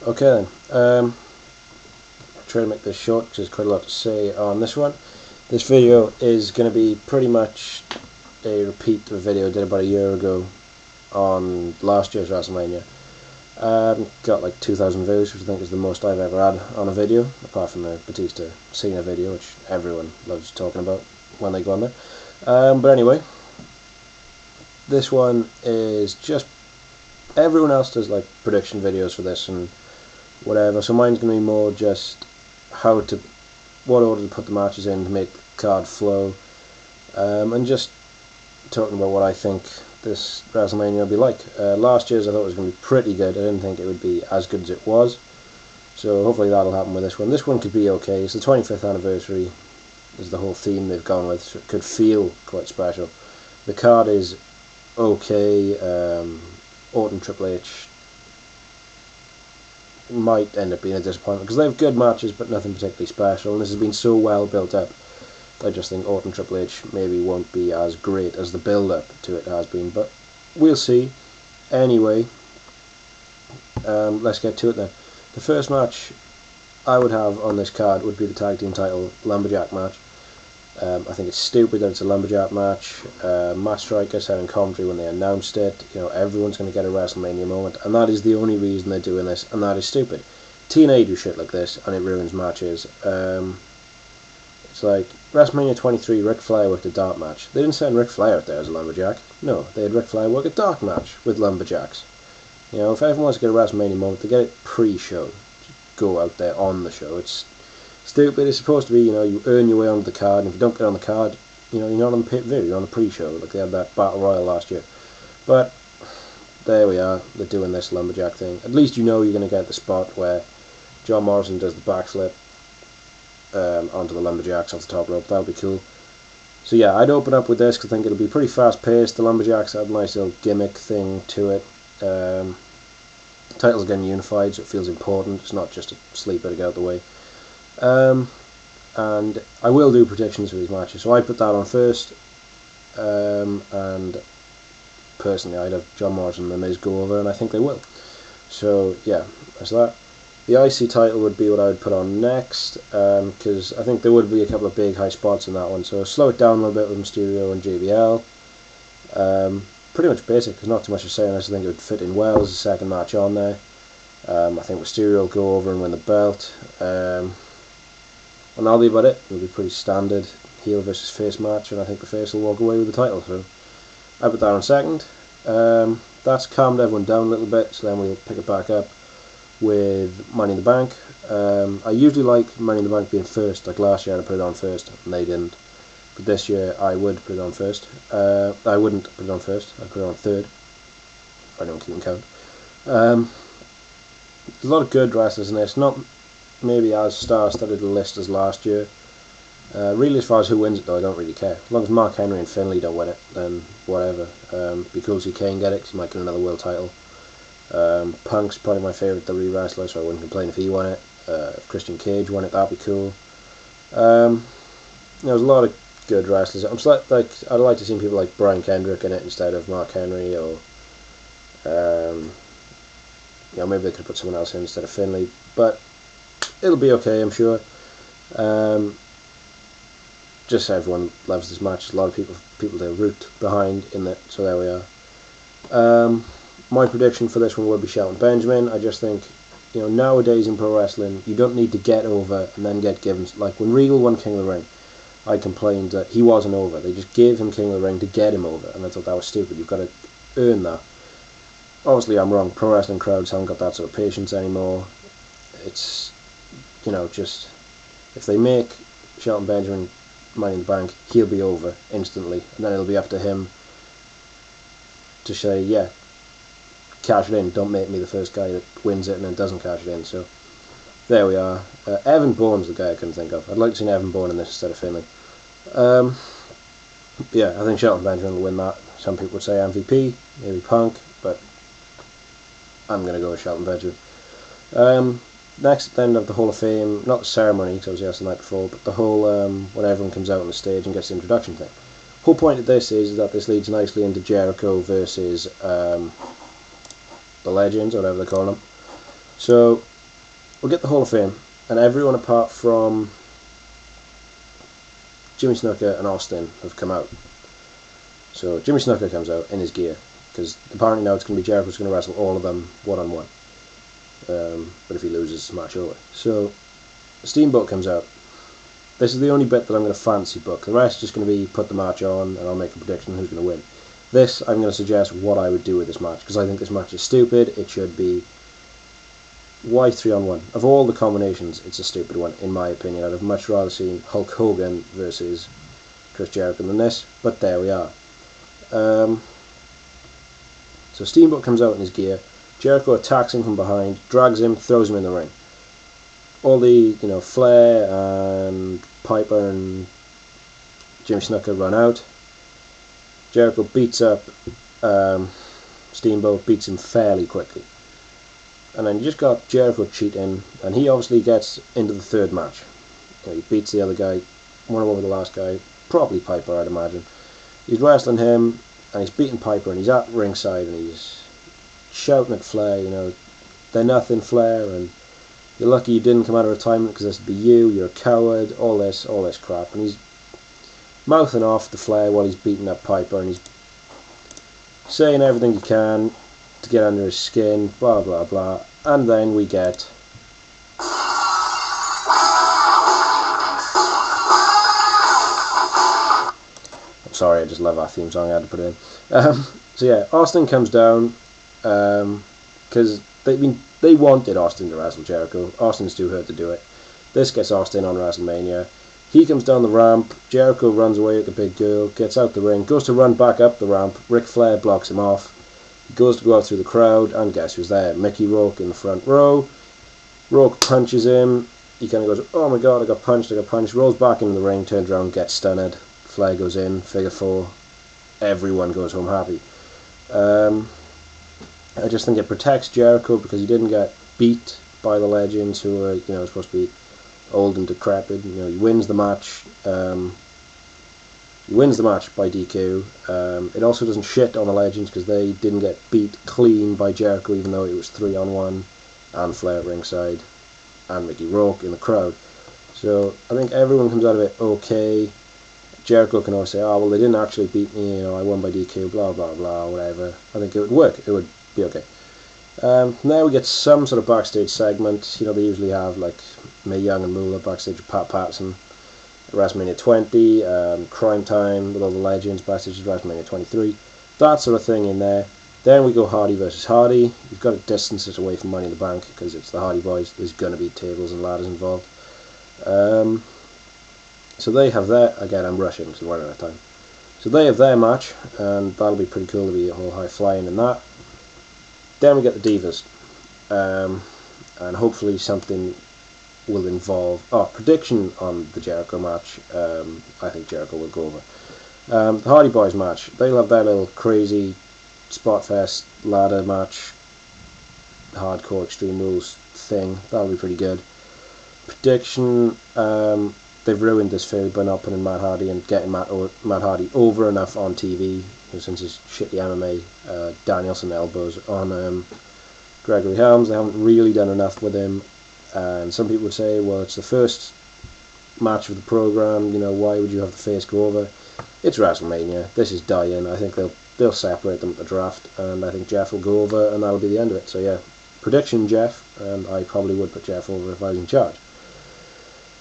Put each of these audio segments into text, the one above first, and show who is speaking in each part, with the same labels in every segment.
Speaker 1: Okay then. Try to make this short because there's quite a lot to say on this one. This video is going to be pretty much a repeat of a video I did about a year ago on last year's Wrestlemania. Got like 2,000 views, which I think is the most I've ever had on a video, apart from the Batista Cena video, which everyone loves talking about when they go on there. But anyway, this one is just, everyone else does like prediction videos for this and whatever, so mine's going to be more just what order to put the matches in to make the card flow, and just talking about what I think this WrestleMania will be like. Last year's I thought it was going to be pretty good. I didn't think it would be as good as it was, so hopefully that'll happen with this one. This one could be okay. It's the 25th anniversary is the whole theme they've gone with, so it could feel quite special. The card is okay. Orton Triple H might end up being a disappointment because they have good matches but nothing particularly special, and this has been so well built up. I just think Orton Triple H maybe won't be as great as the build up to it has been, but we'll see. Anyway, let's get to it then. The first match I would have on this card would be the tag team title Lumberjack match. I think it's stupid that it's a Lumberjack match. Matt Striker said in commentary when they announced it, everyone's going to get a WrestleMania moment, and that is the only reason they're doing this, and that is stupid. TNA do shit like this, and it ruins matches. It's like WrestleMania 23, Ric Flair worked a dark match. They didn't send Ric Flair out there as a Lumberjack. No, they had Ric Flair work a dark match with Lumberjacks. If everyone wants to get a WrestleMania moment, they get it pre-show. Go out there on the show. It's stupid. It's supposed to be, you earn your way onto the card, and if you don't get on the card, you're not on the pay-per-view, you're on the pre-show, like they had that Battle Royal last year. But there we are, they're doing this Lumberjack thing. At least you're going to get the spot where John Morrison does the backslip onto the Lumberjacks off the top rope. That'll be cool. So yeah, I'd open up with this because I think it'll be pretty fast-paced. The Lumberjacks have a nice little gimmick thing to it. Titles getting unified, so it feels important. It's not just a sleeper to get out the way. And I will do predictions for these matches, so I'd put that on first, and personally I'd have John Morrison and The Miz go over, and I think they will. So yeah, that's that. The IC title would be what I would put on next, because I think there would be a couple of big high spots in that one, so slow it down a little bit with Mysterio and JBL. Pretty much basic, there's not too much to say on this. I think it would fit in well as the second match on there. I think Mysterio will go over and win the belt. And that'll be about it. It'll be pretty standard heel versus face match, and I think the face will walk away with the title. So I put that on second. That's calmed everyone down a little bit, so then we'll pick it back up with Money in the Bank. I usually like Money in the Bank being first. Like last year I put it on first, and they didn't. But this year I would put it on first. I wouldn't put it on first. I'd put it on third, if I don't keep count. There's a lot of good wrestlers in this. Not maybe as star-studded a list as last year. Really, as far as who wins it, though, I don't really care. As long as Mark Henry and Finlay don't win it, then whatever. Because he can get it, because he might get another world title. Punk's probably my favourite WWE wrestler, so I wouldn't complain if he won it. If Christian Cage won it, that'd be cool. There's a lot of good wrestlers. I'd like to see people like Brian Kendrick in it instead of Mark Henry, or maybe they could put someone else in instead of Finlay, but it'll be okay, I'm sure. Just everyone loves this match. There's a lot of people to root behind in it, so there we are. My prediction for this one would be Shelton Benjamin. I just think, nowadays in pro wrestling, you don't need to get over and then get given. Like when Regal won King of the Ring, I complained that he wasn't over. They just gave him King of the Ring to get him over, and I thought that was stupid. You've got to earn that. Obviously, I'm wrong. Pro wrestling crowds haven't got that sort of patience anymore. It's, just if they make Shelton Benjamin Money in the Bank, he'll be over instantly, and then it'll be up to him to say, yeah, cash it in. Don't make me the first guy that wins it and then doesn't cash it in. So there we are. Evan Bourne's the guy I couldn't think of. I'd like to see Evan Bourne in this instead of Finlay. Yeah, I think Shelton Benjamin will win that. Some people would say MVP, maybe Punk, but I'm going to go with Shelton Benjamin. Next, then of the Hall of Fame, not the ceremony, because obviously that's the night before, but the whole, when everyone comes out on the stage and gets the introduction thing. Whole point of this is that this leads nicely into Jericho versus the Legends, or whatever they call them. So we'll get the Hall of Fame, and everyone apart from Jimmy Snuka and Austin have come out. So Jimmy Snuka comes out in his gear, because apparently now it's going to be Jericho's going to wrestle all of them one-on-one. But if he loses, it's match over. So Steamboat comes out. This is the only bit that I'm going to fancy book. The rest is just going to be put the match on and I'll make a prediction who's going to win. This, I'm going to suggest what I would do with this match, because I think this match is stupid. It should be... Why 3-on-1? Of all the combinations, it's a stupid one, in my opinion. I'd have much rather seen Hulk Hogan versus Chris Jericho than this, but there we are. So Steamboat comes out in his gear. Jericho attacks him from behind, drags him, throws him in the ring. All the, Flair and Piper and Jimmy Snuka run out. Jericho beats up Steamboat, beats him fairly quickly. And then you just got Jericho cheating, and he obviously gets into the third match. He beats the other guy, one-on-one with the last guy, probably Piper, I'd imagine. He's wrestling him, and he's beating Piper, and he's at ringside, and he's shouting at Flair, they're nothing, Flair, and you're lucky you didn't come out of retirement because this would be you, you're a coward, all this crap. And he's mouthing off to Flair while he's beating up Piper, and he's saying everything he can to get under his skin, blah blah blah. And then we get I'm sorry, I just love our theme song, I had to put it in. So yeah, Austin comes down because they wanted Austin to wrestle Jericho. Austin's too hurt to do it. This gets Austin on WrestleMania. He comes down the ramp. Jericho runs away like a big girl, gets out the ring, goes to run back up the ramp. Ric Flair blocks him off. He goes to go out through the crowd, and guess who's there? Mickey Rourke in the front row. Rourke punches him. He kind of goes, oh my god, I got punched, rolls back into the ring, turns around, gets stunned. Flair goes in, figure four. Everyone goes home happy. I just think it protects Jericho because he didn't get beat by the legends who are, supposed to be old and decrepit. He wins the match. He wins the match by DQ. It also doesn't shit on the legends because they didn't get beat clean by Jericho, even though it was 3-on-1 and Flair at ringside and Mickey Rourke in the crowd. So I think everyone comes out of it okay. Jericho can always say, oh well, they didn't actually beat me, I won by DQ, blah blah blah, whatever. I think it would work. It would be okay. Now we get some sort of backstage segment. They usually have like Mae Young and Moolah backstage with Pat Patterson at WrestleMania 20, Crime Time with all the legends backstage at WrestleMania 23, that sort of thing in there. Then we go Hardy versus Hardy. You've got to distance it away from Money in the Bank because it's the Hardy Boys. There's going to be tables and ladders involved. So they have their, again I'm rushing because we're running out of time. So they have their match, and that'll be pretty cool to be a whole high flying in that. Then we get the Divas, and hopefully something will involve... prediction on the Jericho match. I think Jericho will go over. The Hardy Boys match, they'll have their little crazy Spotfest ladder match, hardcore Extreme Rules thing. That'll be pretty good. Prediction, they've ruined this feud by not putting Matt Hardy and getting Matt Hardy over enough on TV, since his shitty MMA Danielson elbows on Gregory Helms. They haven't really done enough with him, and some people would say, well, it's the first match of the program, why would you have the face go over? It's WrestleMania, this is dying. I think they'll separate them at the draft, and I think Jeff will go over, and that'll be the end of it. So yeah, prediction Jeff, and I probably would put Jeff over if I was in charge.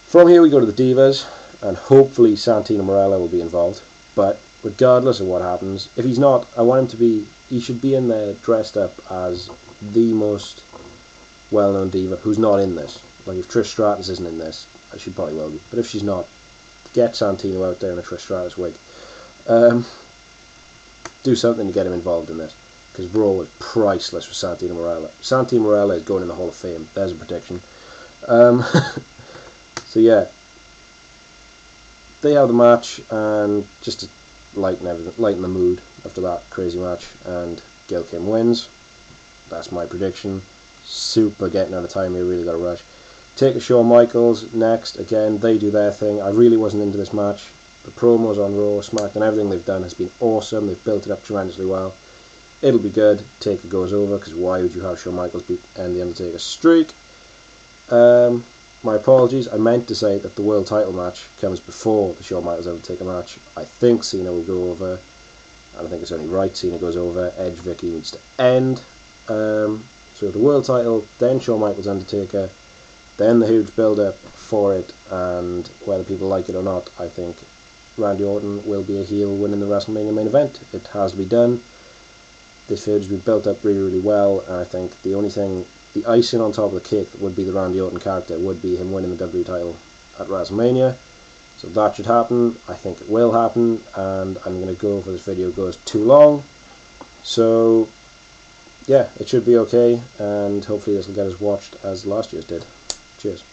Speaker 1: From here we go to the Divas, and hopefully Santino Marella will be involved, but regardless of what happens, if he's not, I want him to be, he should be in there dressed up as the most well-known diva who's not in this. Like if Trish Stratus isn't in this, she probably will be, but if she's not, get Santino out there in a Trish Stratus wig. Do something to get him involved in this, because Raw was priceless with Santino Marella. Santino Marella is going in the Hall of Fame, there's a prediction. So yeah, they have the match, and just to lighten the mood after that crazy match, and Gail Kim wins. That's my prediction. Super getting out of time here, really got to rush. Take a Shawn Micheals next. Again, they do their thing. I really wasn't into this match. The promos on Raw, SmackDown, everything they've done has been awesome. They've built it up tremendously well. It'll be good. Taker goes over, because why would you have Shawn Michaels end the Undertaker's streak? My apologies, I meant to say that the world title match comes before the Shawn Michaels Undertaker match. I think Cena will go over, and I think it's only right Cena goes over. Edge Vicky needs to end. So the world title, then Shawn Michaels Undertaker, then the huge build up for it, and whether people like it or not, I think Randy Orton will be a heel winning the WrestleMania main event. It has to be done. This feud has been built up really, really well, and I think the only thing, the icing on top of the cake, that would be the Randy Orton character, would be him winning the WWE title at WrestleMania. So that should happen. I think it will happen, and I'm going to go for this video goes too long. So yeah, it should be okay, and hopefully this will get as watched as last year's did. Cheers.